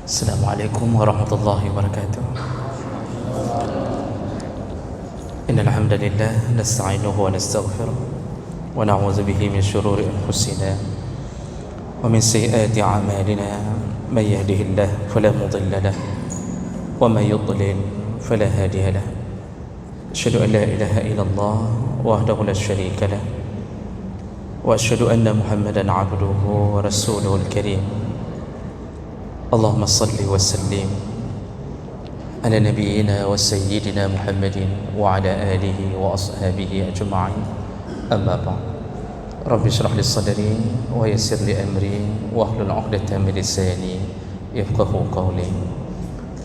Assalamualaikum warahmatullahi wabarakatuh. Innal hamdalillah nasta'inuhu wa nastaghfiruh wa na'udzu bihi min shururi anfusina wa min sayyiati a'malina. May yahdihillahu fala mudilla lahu wa may yudlil fala hadiya lahu. Asyhadu an la ilaha illallah wahdahu la syarika lahu wa asyhadu anna Muhammadan 'abduhu wa rasuluhul karim. Allahumma salli wa sallim ala nabiyyina wa sayyidina Muhammadin wa ala alihi wa ashabihi ajma'in. Amma ba'd. Rabbi shrah li sadri wa yassir li amri wa hlul 'uqdatam min lisani yafqahu qawli.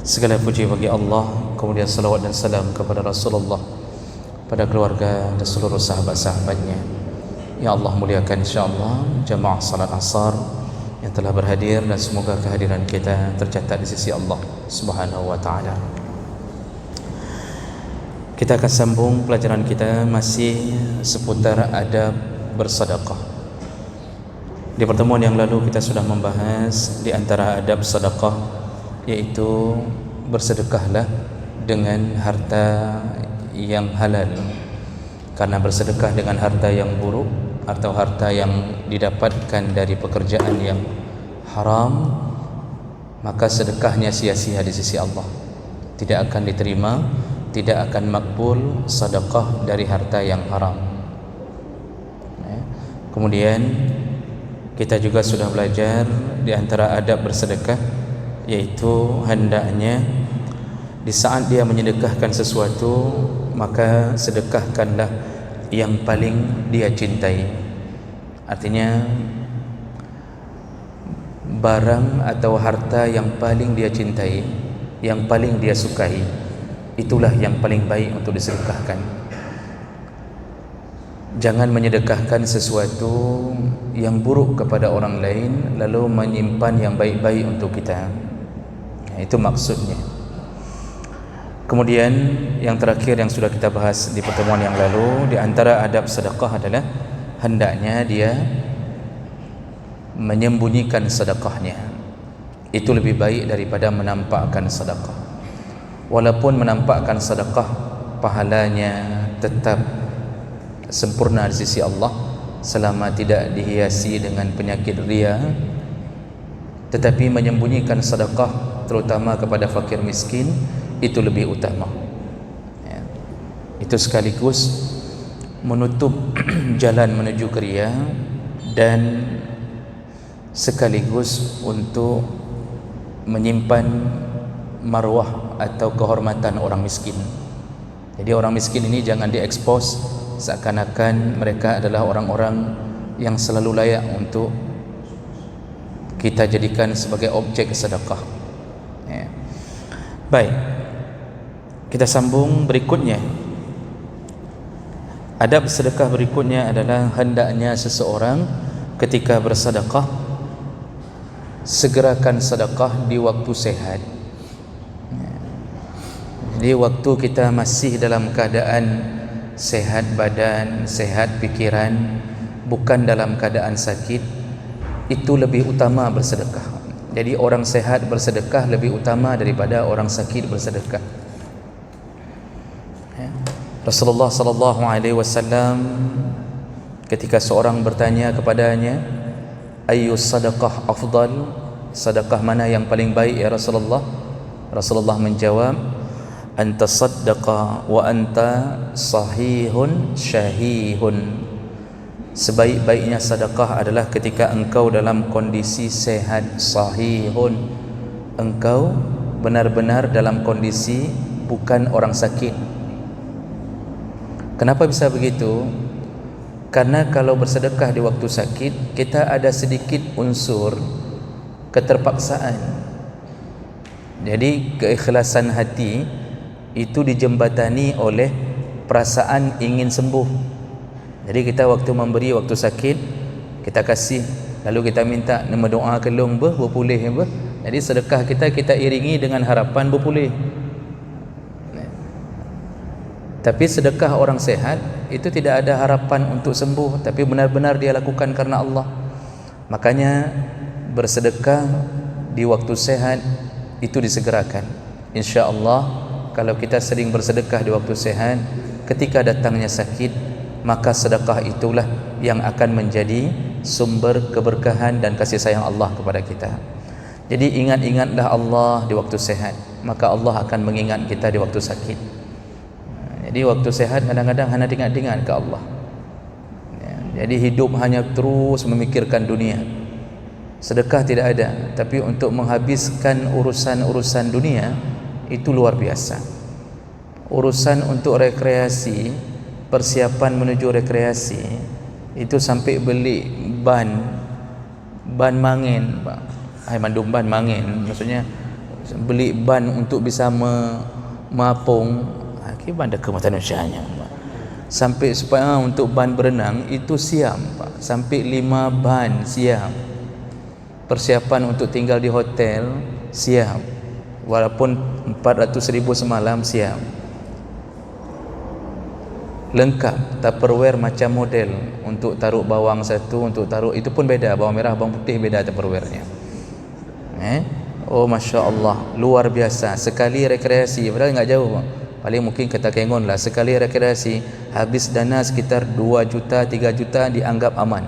Segala puji bagi Allah, kemudian salawat dan salam kepada Rasulullah, pada keluarga dan seluruh sahabat-sahabatnya. Ya Allah, muliakan insya-Allah jamaah salat asar yang telah berhadir, dan semoga kehadiran kita tercatat di sisi Allah Subhanahu wa taala. Kita akan sambung pelajaran kita masih seputar adab bersedekah. Di pertemuan yang lalu kita sudah membahas di antara adab sedekah, yaitu bersedekahlah dengan harta yang halal. Karena bersedekah dengan harta yang buruk atau harta yang didapatkan dari pekerjaan yang haram, maka sedekahnya sia-sia di sisi Allah. Tidak akan diterima, tidak akan makbul sedekah dari harta yang haram. Kemudian kita juga sudah belajar di antara adab bersedekah, yaitu hendaknya di saat dia menyedekahkan sesuatu, maka sedekahkanlah yang paling dia cintai. Artinya barang atau harta yang paling dia cintai, yang paling dia sukai, itulah yang paling baik untuk disedekahkan. Jangan menyedekahkan sesuatu yang buruk kepada orang lain lalu menyimpan yang baik-baik untuk kita. Itu maksudnya. Kemudian yang terakhir yang sudah kita bahas di pertemuan yang lalu, di antara adab sedekah adalah hendaknya dia menyembunyikan sedekahnya. Itu lebih baik daripada menampakkan sedekah. Walaupun menampakkan sedekah pahalanya tetap sempurna di sisi Allah selama tidak dihiasi dengan penyakit riya, tetapi menyembunyikan sedekah terutama kepada fakir miskin itu lebih utama. Itu sekaligus menutup jalan menuju ke riya dan sekaligus untuk menyimpan marwah atau kehormatan orang miskin. Jadi orang miskin ini jangan diekspos seakan-akan mereka adalah orang-orang yang selalu layak untuk kita jadikan sebagai objek sedekah. Baik, kita sambung berikutnya. Adab sedekah berikutnya adalah hendaknya seseorang ketika bersedekah segerakan sedekah di waktu sehat. Jadi waktu kita masih dalam keadaan sehat badan, sehat pikiran, bukan dalam keadaan sakit, itu lebih utama bersedekah. Jadi orang sehat bersedekah lebih utama daripada orang sakit bersedekah. Rasulullah sallallahu alaihi wasallam ketika seorang bertanya kepadanya, ayyus sadaqah afdal, sedekah mana yang paling baik ya Rasulullah? Rasulullah menjawab, anta saddaqa wa anta sahihun syahihun. Sebaik-baiknya sedekah adalah ketika engkau dalam kondisi sehat, sahihun, engkau benar-benar dalam kondisi bukan orang sakit. Kenapa bisa begitu? Karena kalau bersedekah di waktu sakit, kita ada sedikit unsur keterpaksaan. Jadi keikhlasan hati itu dijembatani oleh perasaan ingin sembuh. Jadi kita waktu memberi waktu sakit, kita kasih, lalu kita minta nama doa kelong berpulih. Jadi sedekah kita iringi dengan harapan berpulih. Tapi sedekah orang sehat itu tidak ada harapan untuk sembuh, tapi benar-benar dia lakukan karena Allah. Makanya bersedekah di waktu sehat itu disegerakan. Insya-Allah kalau kita sering bersedekah di waktu sehat, ketika datangnya sakit, maka sedekah itulah yang akan menjadi sumber keberkahan dan kasih sayang Allah kepada kita. Jadi ingat-ingatlah Allah di waktu sehat, maka Allah akan mengingat kita di waktu sakit. Jadi waktu sehat kadang-kadang hanya ingat-ingat ke Allah. Jadi hidup hanya terus memikirkan dunia. Sedekah tidak ada, tapi untuk menghabiskan urusan-urusan dunia itu luar biasa. Urusan untuk rekreasi, persiapan menuju rekreasi, itu sampai beli ban mangin, mandum ban mangin, maksudnya beli ban untuk bisa mapung. Ban dah ke mata manusianya. Sampai supaya untuk ban berenang itu siam, Pak. Sampai 5 ban siam. Persiapan untuk tinggal di hotel siam. Walaupun 400,000 semalam siam. Lengkap, Tupperware macam model. Untuk taruh bawang satu, untuk taruh itu pun beda, bawang merah, bawang putih beda Tupperware-nya. Oh Masya Allah, luar biasa. Sekali rekreasi, padahal enggak jauh, Pak. Paling mungkin kata Kengon lah, sekali rekreasi habis dana sekitar 2 juta 3 juta dianggap aman.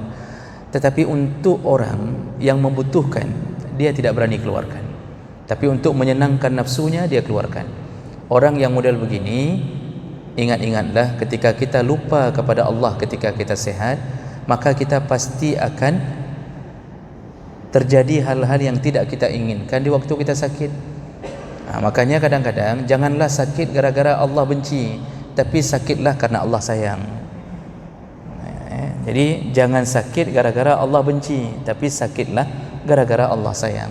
Tetapi untuk orang yang membutuhkan, dia tidak berani keluarkan. Tapi untuk menyenangkan nafsunya, dia keluarkan. Orang yang model begini, ingat-ingatlah ketika kita lupa kepada Allah ketika kita sehat, maka kita pasti akan terjadi hal-hal yang tidak kita inginkan di waktu kita sakit. Makanya kadang-kadang janganlah sakit gara-gara Allah benci, tapi sakitlah karena Allah sayang. Jadi jangan sakit gara-gara Allah benci, tapi sakitlah gara-gara Allah sayang.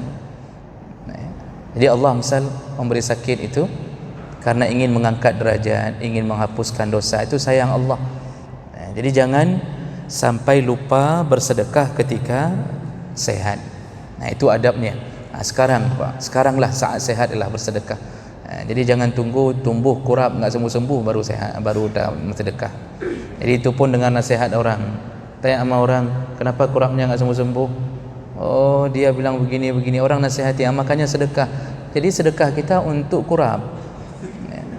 Jadi Allah misal memberi sakit itu karena ingin mengangkat derajat, ingin menghapuskan dosa, itu sayang Allah. Jadi jangan sampai lupa bersedekah ketika sehat. Itu adabnya. Sekaranglah saat sehat adalah bersedekah. Jadi jangan tunggu tumbuh kurap enggak sembuh-sembuh baru sehat, baru dah bersedekah. Jadi itu pun dengan nasihat orang. Tanya sama orang, kenapa kurapnya enggak sembuh-sembuh? Oh, dia bilang begini-begini. Orang nasihati, makanya sedekah. Jadi sedekah kita untuk kurap.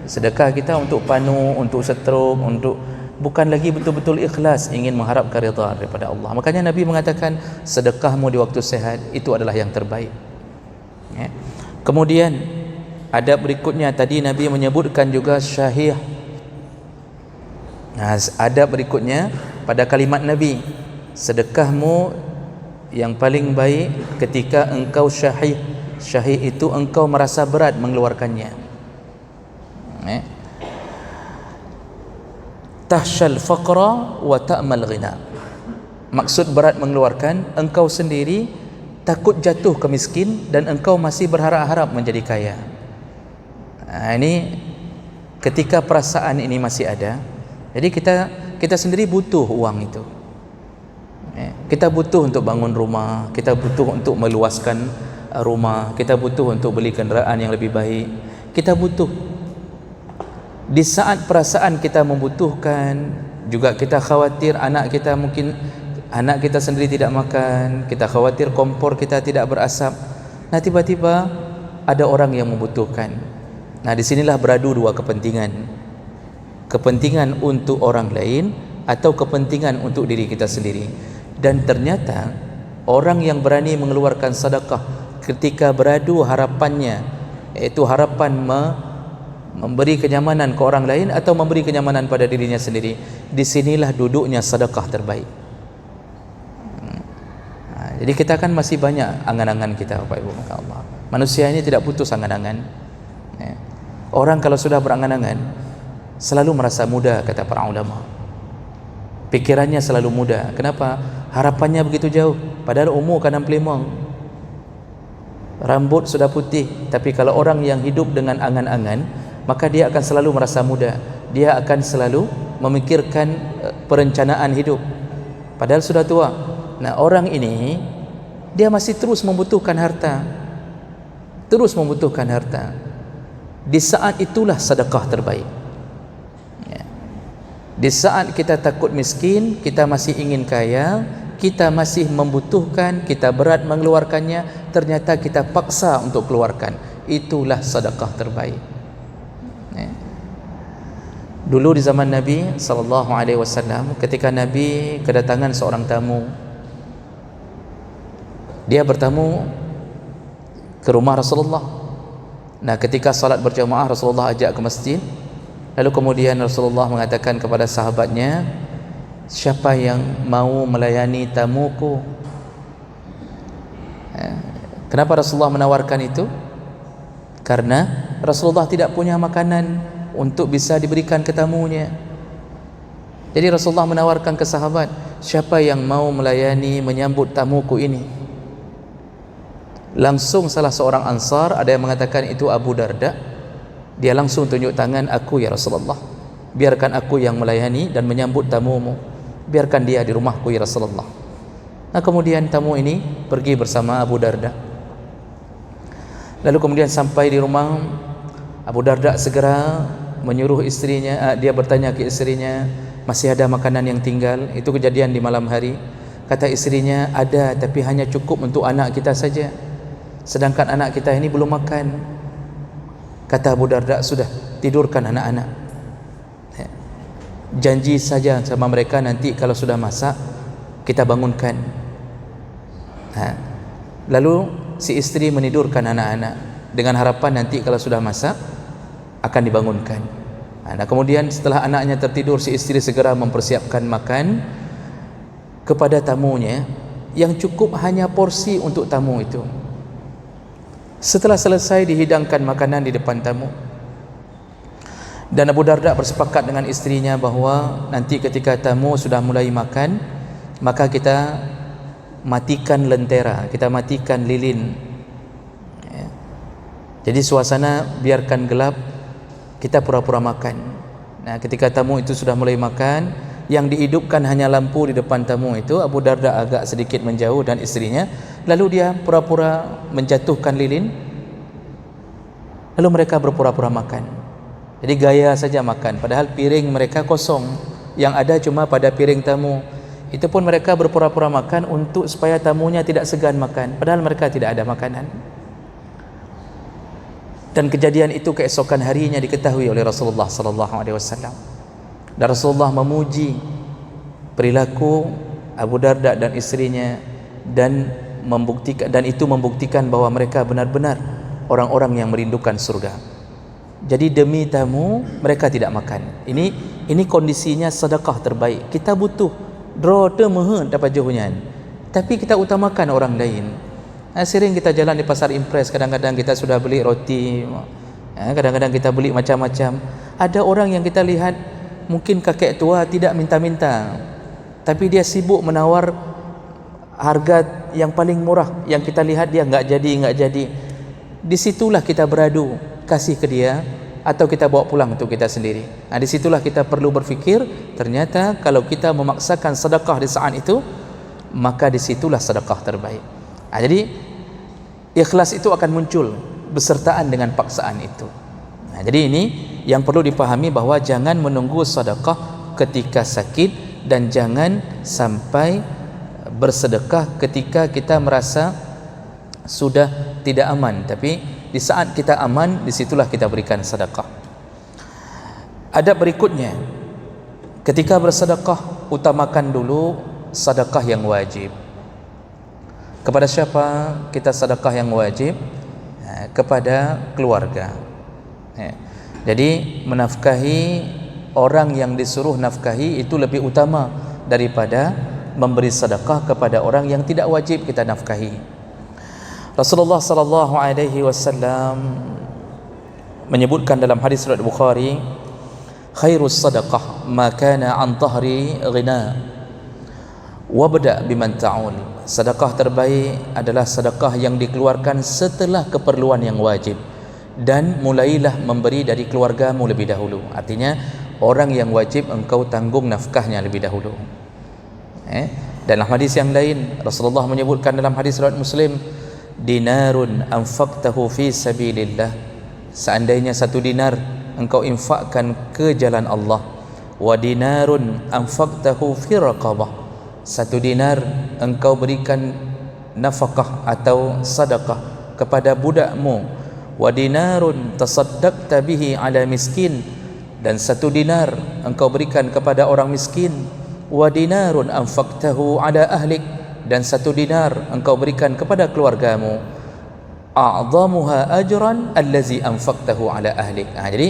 Sedekah kita untuk panu, untuk setrum, untuk bukan lagi betul-betul ikhlas ingin mengharapkan redha daripada Allah. Makanya Nabi mengatakan sedekahmu di waktu sehat itu adalah yang terbaik. Kemudian adab berikutnya tadi Nabi menyebutkan juga syahih. Adab berikutnya pada kalimat Nabi, sedekahmu yang paling baik ketika engkau syahih. Syahih itu engkau merasa berat mengeluarkannya. Tahsyal faqra wa ta'mal ghina. Maksud berat mengeluarkan, engkau sendiri takut jatuh ke miskin dan engkau masih berharap-harap menjadi kaya. Ini ketika perasaan ini masih ada, jadi kita sendiri butuh uang itu. Kita butuh untuk bangun rumah, kita butuh untuk meluaskan rumah, kita butuh untuk beli kenderaan yang lebih baik. Kita butuh. Di saat perasaan kita membutuhkan, juga kita khawatir anak kita sendiri tidak makan, kita khawatir kompor kita tidak berasap. Tiba-tiba ada orang yang membutuhkan. Disinilah beradu dua kepentingan. Kepentingan untuk orang lain atau kepentingan untuk diri kita sendiri. Dan ternyata orang yang berani mengeluarkan sedekah ketika beradu harapannya, yaitu harapan memberi kenyamanan ke orang lain atau memberi kenyamanan pada dirinya sendiri, disinilah duduknya sedekah terbaik. Jadi kita kan masih banyak angan-angan kita, Bapak Ibu, maka Allah. Manusia ini tidak putus angan-angan. Orang kalau sudah berangan-angan selalu merasa muda, kata para ulama. Pikirannya selalu muda. Kenapa? Harapannya begitu jauh. Padahal umur kadang pelimang, rambut sudah putih. Tapi kalau orang yang hidup dengan angan-angan, maka dia akan selalu merasa muda. Dia akan selalu memikirkan perencanaan hidup, padahal sudah tua. Orang ini dia masih terus membutuhkan harta, terus membutuhkan harta. Di saat itulah sedekah terbaik. Di saat kita takut miskin, kita masih ingin kaya, kita masih membutuhkan, kita berat mengeluarkannya, ternyata kita paksa untuk keluarkan. Itulah sedekah terbaik. Dulu di zaman Nabi SAW, ketika Nabi kedatangan seorang tamu, dia bertamu ke rumah Rasulullah. Nah, ketika salat berjamaah, Rasulullah ajak ke masjid. Lalu kemudian Rasulullah mengatakan kepada sahabatnya, siapa yang mau melayani tamuku? Kenapa Rasulullah menawarkan itu? Karena Rasulullah tidak punya makanan untuk bisa diberikan ke tamunya. Jadi Rasulullah menawarkan ke sahabat, siapa yang mau melayani, menyambut tamuku ini? Langsung salah seorang Ansar, ada yang mengatakan itu Abu Darda, dia langsung tunjuk tangan, aku ya Rasulullah, biarkan aku yang melayani dan menyambut tamumu, biarkan dia di rumahku ya Rasulullah. Nah, kemudian tamu ini pergi bersama Abu Darda. Lalu kemudian sampai di rumah, Abu Darda segera menyuruh istrinya, dia bertanya ke istrinya, masih ada makanan yang tinggal? Itu kejadian di malam hari. Kata istrinya, ada, tapi hanya cukup untuk anak kita saja, sedangkan anak kita ini belum makan. Kata Abu Darda, sudah, tidurkan anak-anak, janji saja sama mereka, nanti kalau sudah masak kita bangunkan. Lalu si istri menidurkan anak-anak dengan harapan nanti kalau sudah masak akan dibangunkan. Nah, kemudian setelah anaknya tertidur, si istri segera mempersiapkan makan kepada tamunya, yang cukup hanya porsi untuk tamu itu. Setelah selesai dihidangkan makanan di depan tamu, dan Abu Darda bersepakat dengan istrinya bahwa nanti ketika tamu sudah mulai makan, maka kita matikan lentera, kita matikan lilin. Jadi suasana biarkan gelap, kita pura-pura makan. Nah, ketika tamu itu sudah mulai makan, yang dihidupkan hanya lampu di depan tamu itu, Abu Darda agak sedikit menjauh dan istrinya, lalu dia pura-pura menjatuhkan lilin, lalu mereka berpura-pura makan. Jadi gaya saja makan, padahal piring mereka kosong, yang ada cuma pada piring tamu. Itu pun mereka berpura-pura makan untuk supaya tamunya tidak segan makan, padahal mereka tidak ada makanan. Dan kejadian itu keesokan harinya diketahui oleh Rasulullah SAW. Dan Rasulullah memuji perilaku Abu Darda dan istrinya, dan itu membuktikan bahwa mereka benar-benar orang-orang yang merindukan surga. Jadi demi tamu mereka tidak makan. Ini kondisinya sedekah terbaik. Kita butuh draw temeh dapat juhunyan, tapi kita utamakan orang lain. Sering kita jalan di pasar Impres, kadang-kadang kita sudah beli roti, kadang-kadang kita beli macam-macam. Ada orang yang kita lihat mungkin kakek tua, tidak minta-minta, tapi dia sibuk menawar harga yang paling murah, yang kita lihat dia enggak jadi. Disitulah kita beradu, kasih ke dia atau kita bawa pulang untuk kita sendiri. Nah, disitulah kita perlu berfikir, ternyata kalau kita memaksakan sedekah di saat itu, maka disitulah sedekah terbaik. Nah, jadi ikhlas itu akan muncul besertaan dengan paksaan itu. Nah, jadi ini yang perlu dipahami, bahwa jangan menunggu sedekah ketika sakit, dan jangan sampai bersedekah ketika kita merasa sudah tidak aman. Tapi di saat kita aman, disitulah kita berikan sedekah. Adab berikutnya, ketika bersedekah, utamakan dulu sedekah yang wajib. Kepada siapa kita sedekah yang wajib? Kepada keluarga. Jadi menafkahi orang yang disuruh nafkahi itu lebih utama daripada memberi sedekah kepada orang yang tidak wajib kita nafkahi. Rasulullah sallallahu alaihi wasallam menyebutkan dalam hadis riwayat Bukhari, khairus sadaqah ma kana an dhahri ghina wabda biman ta'ul. Sedekah terbaik adalah sedekah yang dikeluarkan setelah keperluan yang wajib, dan mulailah memberi dari keluargamu lebih dahulu. Artinya orang yang wajib engkau tanggung nafkahnya lebih dahulu. Dalam hadis yang lain Rasulullah menyebutkan dalam hadis riwayat Muslim, dinarun anfaqtahu fi sabilillah, seandainya 1 dinar engkau infakkan ke jalan Allah, wa dinarun anfaqtahu fi raqabah, 1 dinar engkau berikan nafkah atau sedekah kepada budakmu, wa dinarun tasaddaqta bihi ala miskin, dan 1 dinar engkau berikan kepada orang miskin, wa dinarun anfaqtahu ala ahlik, dan 1 dinar engkau berikan kepada keluargamu, a'zamuha ajran allazi anfaqtahu ala ahlik. Jadi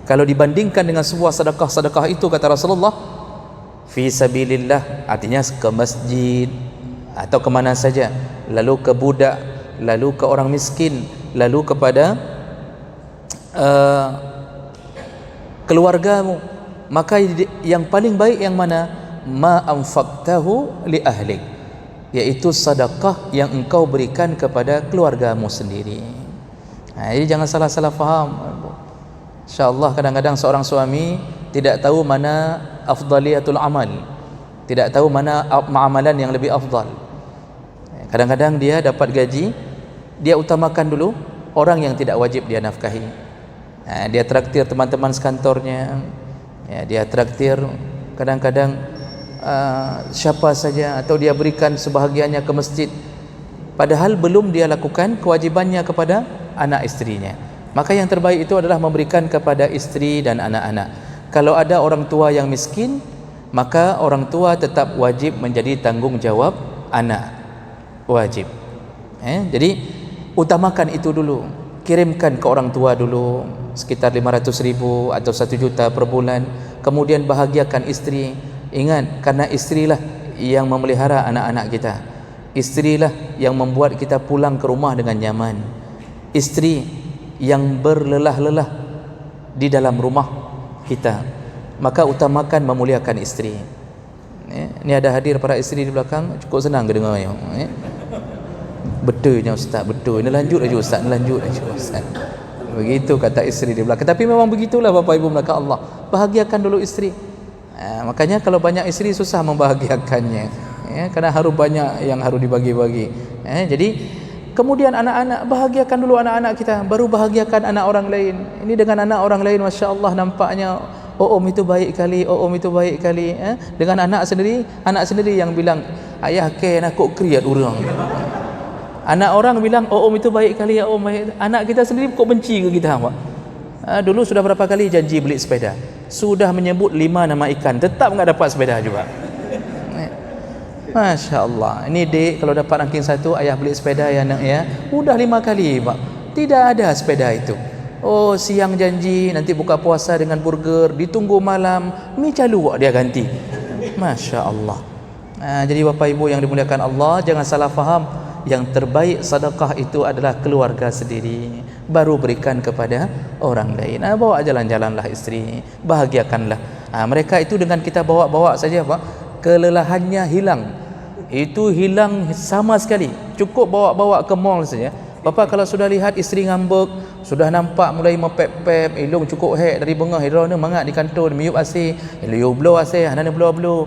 kalau dibandingkan dengan sebuah sedekah itu, kata Rasulullah, fi sabilillah, artinya ke masjid atau ke mana saja, lalu ke budak, lalu ke orang miskin, lalu kepada keluargamu, maka yang paling baik yang mana? Ma anfaqtahu li ahlik, yaitu sedekah yang engkau berikan kepada keluargamu sendiri. Jadi jangan salah-salah faham. InsyaAllah kadang-kadang seorang suami tidak tahu mana afdaliyatul amal, tidak tahu mana amalan yang lebih afdal. Kadang-kadang dia dapat gaji, dia utamakan dulu orang yang tidak wajib dia nafkahi. Dia traktir teman-teman sekantornya, dia traktir kadang-kadang siapa saja, atau dia berikan sebahagiannya ke masjid, padahal belum dia lakukan kewajibannya kepada anak istrinya. Maka yang terbaik itu adalah memberikan kepada istri dan anak-anak. Kalau ada orang tua yang miskin, maka orang tua tetap wajib menjadi tanggungjawab anak, wajib. Jadi utamakan itu dulu, kirimkan ke orang tua dulu sekitar 500.000 atau 1 juta per bulan, kemudian bahagiakan istri. Ingat, karena istrilah yang memelihara anak-anak kita, istrilah yang membuat kita pulang ke rumah dengan nyaman, istri yang berlelah-lelah di dalam rumah kita, maka utamakan memuliakan istri. Ini ada hadir para istri di belakang, cukup senang ke dengarnya. Betulnya ustaz, betul. Ini lanjut aja ustaz, lanjut aja ustaz. Begitu kata istri di belakang. Tapi memang begitulah Bapak Ibu belakang Allah. Bahagiakan dulu istri. Makanya kalau banyak istri susah membahagiakannya. Karena harus banyak yang harus dibagi-bagi. Jadi kemudian anak-anak, bahagiakan dulu anak-anak kita, baru bahagiakan anak orang lain. Ini dengan anak orang lain, Masya Allah, nampaknya om itu baik kali, om itu baik kali. Dengan anak sendiri yang bilang, ayah ken aku kriat orang. Anak orang bilang, om itu baik kali, ya om baik. Anak kita sendiri kok benci ke kita, Pak? Dulu sudah berapa kali janji beli sepeda, sudah menyebut 5 nama ikan, tetap enggak dapat sepeda juga. Masya Allah. Ini dek, kalau dapat ranking 1, ayah beli sepeda ya nak ya. Udah 5 kali Pak, tidak ada sepeda itu. Oh, siang janji nanti buka puasa dengan burger, ditunggu malam, mi calu dia ganti. Masya Allah. Jadi Bapak Ibu yang dimuliakan Allah, jangan salah faham. Yang terbaik sedekah itu adalah keluarga sendiri, baru berikan kepada orang lain. Bawa jalan-jalanlah istri, bahagiakanlah. Mereka itu dengan kita bawa-bawa saja Pak, kelelahannya hilang. Itu hilang sama sekali. Cukup bawa-bawa ke mall saja. Bapak kalau sudah lihat isteri ngambek, sudah nampak mulai mepep-pep, ilung cukup hek dari bengah hidrona mangat di kantor miup asih, ilu blow asih, hana blow.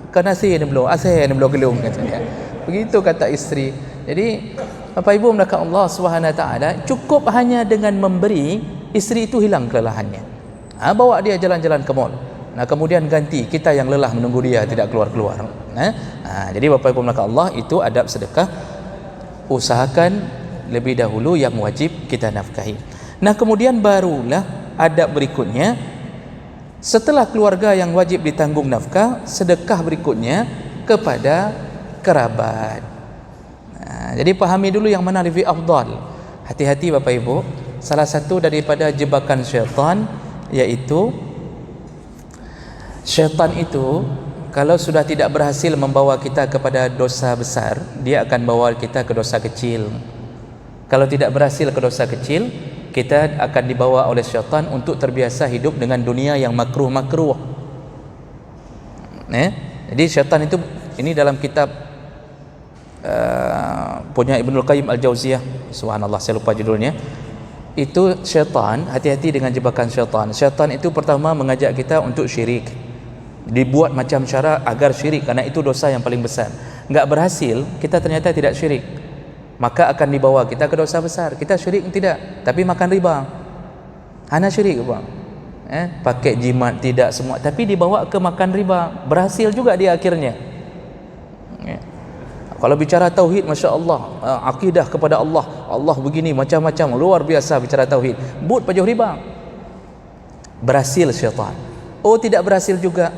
Kan asih ni blow, asih ni blow gelung katanya. Begitu kata isteri. Jadi Bapak Ibu belakang Allah Subhanahu Wa Taala, cukup hanya dengan memberi, isteri itu hilang kelelahannya. Bawa dia jalan-jalan ke mall. Kemudian ganti kita yang lelah menunggu dia tidak keluar-keluar. Jadi Bapak Ibu belakang Allah, itu adab sedekah. Usahakan lebih dahulu yang wajib kita nafkahi. Kemudian barulah adab berikutnya, setelah keluarga yang wajib ditanggung nafkah, sedekah berikutnya kepada kerabat. Jadi pahami dulu yang mana lebih afdal. Hati-hati Bapak Ibu, salah satu daripada jebakan syaitan, yaitu syaitan itu kalau sudah tidak berhasil membawa kita kepada dosa besar, dia akan bawa kita ke dosa kecil. Kalau tidak berhasil ke dosa kecil, kita akan dibawa oleh syaitan untuk terbiasa hidup dengan dunia yang makruh-makruh. Jadi syaitan itu, ini dalam kitab punya Ibnul Qayyim Al-Jauziyah, subhanallah saya lupa judulnya. Itu syaitan, hati-hati dengan jebakan syaitan. Syaitan itu pertama mengajak kita untuk syirik, dibuat macam cara agar syirik, karena itu dosa yang paling besar. Enggak berhasil, kita ternyata tidak syirik, maka akan dibawa kita ke dosa besar. Kita syirik tidak, tapi makan riba, hana syirik Bang. Pakai jimat tidak semua, tapi dibawa ke makan riba, berhasil juga dia akhirnya. Kalau bicara tauhid, masya-Allah, akidah kepada Allah, Allah begini macam-macam, luar biasa bicara tauhid. But pajuh riba. Berhasil syaitan. Oh, tidak berhasil juga.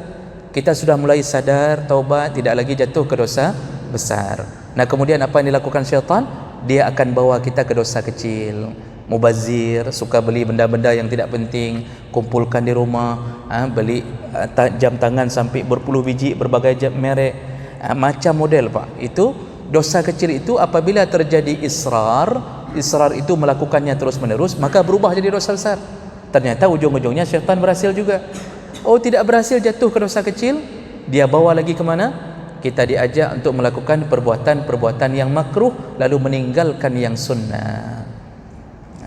Kita sudah mulai sadar, taubat, tidak lagi jatuh ke dosa besar. Nah, kemudian apa yang dilakukan syaitan? Dia akan bawa kita ke dosa kecil. Mubazir, suka beli benda-benda yang tidak penting, kumpulkan di rumah, beli jam tangan sampai berpuluh biji berbagai jam merek, macam model Pak. Itu dosa kecil itu apabila terjadi israr itu melakukannya terus-menerus, maka berubah jadi dosa besar. Ternyata ujung-ujungnya syaitan berhasil juga. Oh, tidak berhasil jatuh ke dosa kecil, dia bawa lagi ke mana? Kita diajak untuk melakukan perbuatan-perbuatan yang makruh lalu meninggalkan yang sunnah.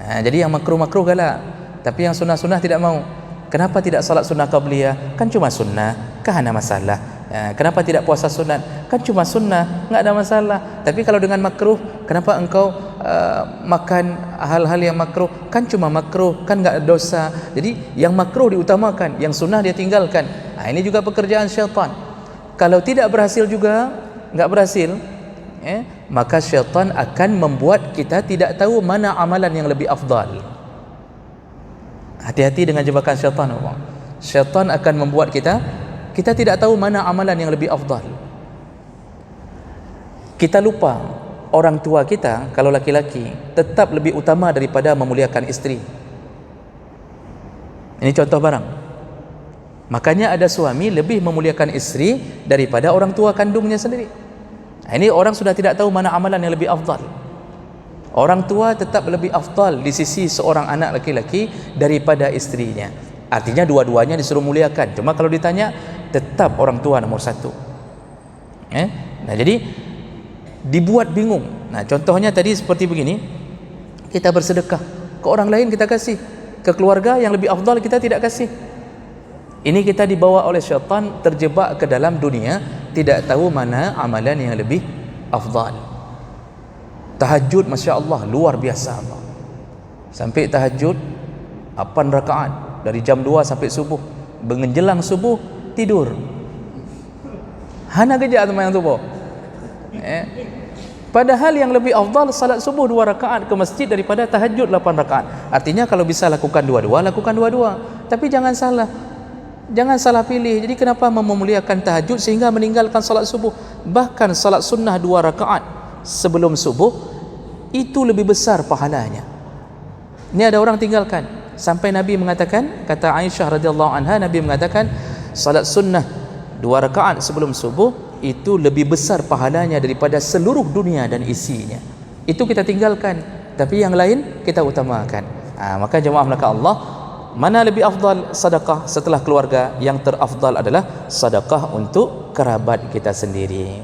Jadi yang makruh-makruh galak, tapi yang sunnah-sunnah tidak mau. Kenapa tidak salat sunnah qabliyah? Kan cuma sunnah, kan ada masalah. Kenapa tidak puasa sunat? Kan cuma sunnah, enggak ada masalah. Tapi kalau dengan makruh, kenapa engkau makan hal-hal yang makruh? Kan cuma makruh, kan enggak ada dosa. Jadi yang makruh diutamakan, yang sunnah dia tinggalkan. Ini juga pekerjaan syaitan. Kalau tidak berhasil juga, enggak berhasil, maka syaitan akan membuat kita tidak tahu mana amalan yang lebih afdal. Hati-hati dengan jebakan syaitan. Syaitan akan membuat kita tidak tahu mana amalan yang lebih afdal. Kita lupa orang tua kita, kalau laki-laki, tetap lebih utama daripada memuliakan isteri. Ini contoh barang. Makanya ada suami lebih memuliakan isteri daripada orang tua kandungnya sendiri. Ini orang sudah tidak tahu mana amalan yang lebih afdal. Orang tua tetap lebih afdal di sisi seorang anak laki-laki daripada istrinya. Artinya dua-duanya disuruh muliakan. Cuma kalau ditanya, tetap orang tua nomor satu. Nah, jadi dibuat bingung. Nah, contohnya tadi seperti begini. Kita bersedekah ke orang lain, kita kasih. Ke keluarga yang lebih afdal kita tidak kasih. Ini kita dibawa oleh syaitan, terjebak ke dalam dunia, tidak tahu mana amalan yang lebih afdal. Tahajud, Masya Allah, luar biasa. Sampai tahajud 8 rakaat dari jam 2 sampai subuh. Menjelang subuh tidur. Hana kerja teman yang subuh. Padahal yang lebih afdal salat subuh 2 rakaat ke masjid daripada tahajud 8 rakaat. Artinya kalau bisa lakukan dua-dua, lakukan dua-dua. Tapi jangan salah pilih. Jadi kenapa memuliakan tahajud sehingga meninggalkan salat subuh? Bahkan salat sunnah 2 rakaat sebelum subuh itu lebih besar pahalanya. Ini ada orang tinggalkan. Sampai Nabi mengatakan, kata Aisyah radhiyallahu anha, Nabi mengatakan salat sunnah 2 rakaat sebelum subuh itu lebih besar pahalanya daripada seluruh dunia dan isinya. Itu kita tinggalkan, tapi yang lain kita utamakan. Maka jemaah belaka Allah, mana lebih afdal sedekah setelah keluarga? Yang terafdal adalah sedekah untuk kerabat kita sendiri.